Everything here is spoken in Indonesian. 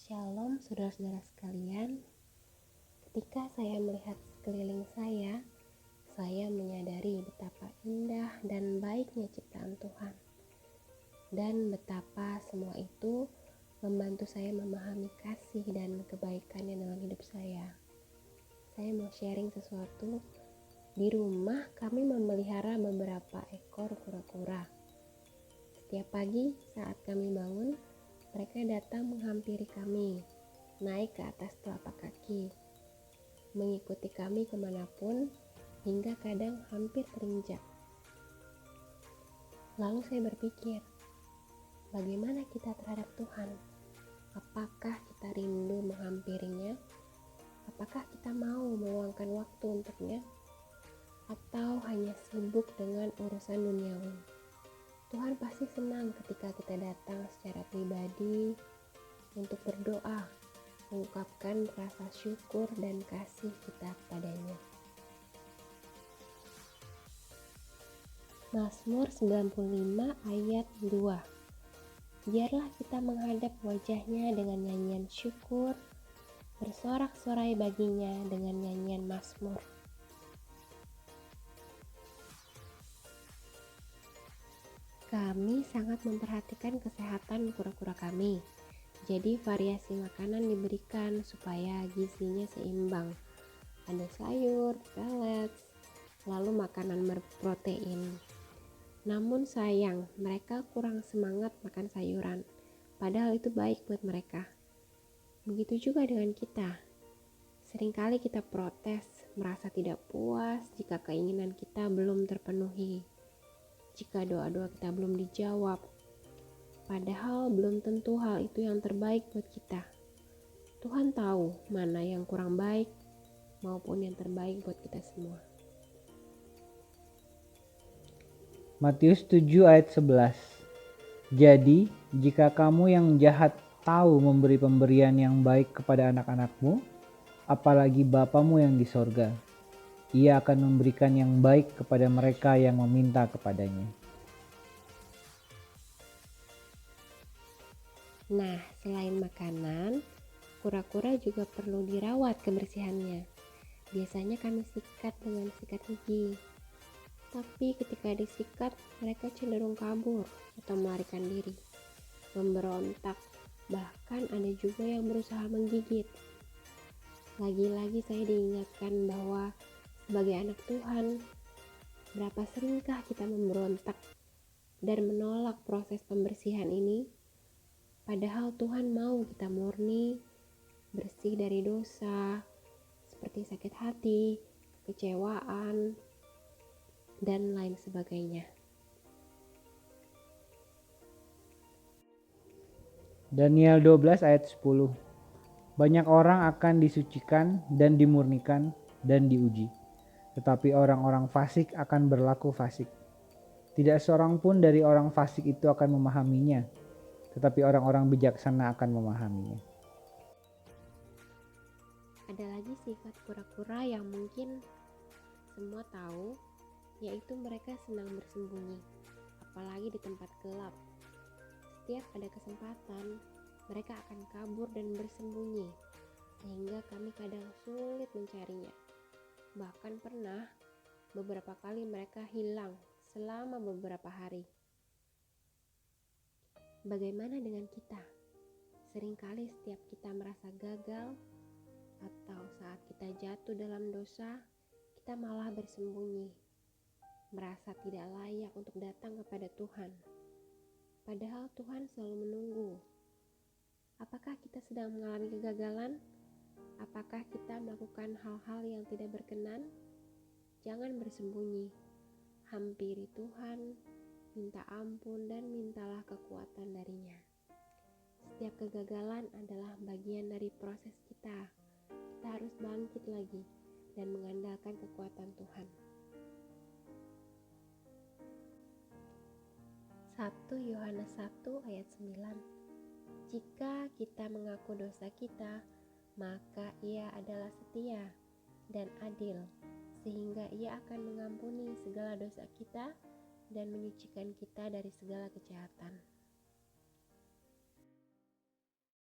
Shalom saudara-saudara sekalian. Ketika saya melihat sekeliling saya menyadari betapa indah dan baiknya ciptaan Tuhan. Dan betapa semua itu membantu saya memahami kasih dan kebaikannya dalam hidup saya. Saya mau sharing sesuatu. Di rumah kami memelihara beberapa ekor kura-kura. Setiap pagi saat kami bangun, mereka datang menghampiri kami, naik ke atas telapak kaki, mengikuti kami kemanapun, hingga kadang hampir terinjak. Lalu saya berpikir, bagaimana kita terhadap Tuhan? Apakah kita rindu menghampirinya? Apakah kita mau meluangkan waktu untuknya? Atau hanya sibuk dengan urusan duniawi? Tuhan pasti senang ketika kita datang secara pribadi untuk berdoa, mengungkapkan rasa syukur dan kasih kita padanya. Mazmur 95 ayat 2. Biarlah kita menghadap wajahnya dengan nyanyian syukur, bersorak-sorai baginya dengan nyanyian mazmur. Kami sangat memperhatikan kesehatan kura-kura kami. Jadi variasi makanan diberikan supaya gizinya seimbang. Ada sayur, pellets, lalu makanan berprotein. Namun sayang, mereka kurang semangat makan sayuran. Padahal itu baik buat mereka. Begitu juga dengan kita. Seringkali kita protes, merasa tidak puas jika keinginan kita belum terpenuhi. Jika doa-doa kita belum dijawab, padahal belum tentu hal itu yang terbaik buat kita. Tuhan tahu mana yang kurang baik maupun yang terbaik buat kita semua. Matius 7 ayat 11. Jadi, jika kamu yang jahat tahu memberi pemberian yang baik kepada anak-anakmu, apalagi Bapamu yang di sorga, Ia akan memberikan yang baik kepada mereka yang meminta kepadanya. Nah, selain makanan, kura-kura juga perlu dirawat kebersihannya. Biasanya kami sikat dengan sikat gigi. Tapi ketika disikat, mereka cenderung kabur atau melarikan diri, memberontak, bahkan ada juga yang berusaha menggigit. Lagi-lagi saya diingatkan bahwa sebagai anak Tuhan, berapa seringkah kita memberontak dan menolak proses pembersihan ini? Padahal Tuhan mau kita murni, bersih dari dosa, seperti sakit hati, kekecewaan, dan lain sebagainya. Daniel 12 ayat 10. Banyak orang akan disucikan dan dimurnikan dan diuji, tetapi orang-orang fasik akan berlaku fasik. Tidak seorang pun dari orang fasik itu akan memahaminya, tetapi orang-orang bijaksana akan memahaminya. Ada lagi sifat kura-kura yang mungkin semua tahu, yaitu mereka senang bersembunyi, apalagi di tempat gelap. Setiap ada kesempatan, mereka akan kabur dan bersembunyi, sehingga kami kadang sulit mencarinya. Bahkan pernah beberapa kali mereka hilang selama beberapa hari. Bagaimana dengan kita? Seringkali setiap kita merasa gagal atau saat kita jatuh dalam dosa, kita malah bersembunyi, merasa tidak layak untuk datang kepada Tuhan. Padahal Tuhan selalu menunggu. Apakah kita sedang mengalami kegagalan? Apakah kita melakukan hal-hal yang tidak berkenan? Jangan bersembunyi. Hampiri Tuhan, minta ampun dan mintalah kekuatan darinya. Setiap kegagalan adalah bagian dari proses kita. Kita harus bangkit lagi dan mengandalkan kekuatan Tuhan. 1 Yohanes 1 ayat 9. Jika kita mengaku dosa kita, maka Ia adalah setia dan adil, sehingga Ia akan mengampuni segala dosa kita dan menyucikan kita dari segala kejahatan.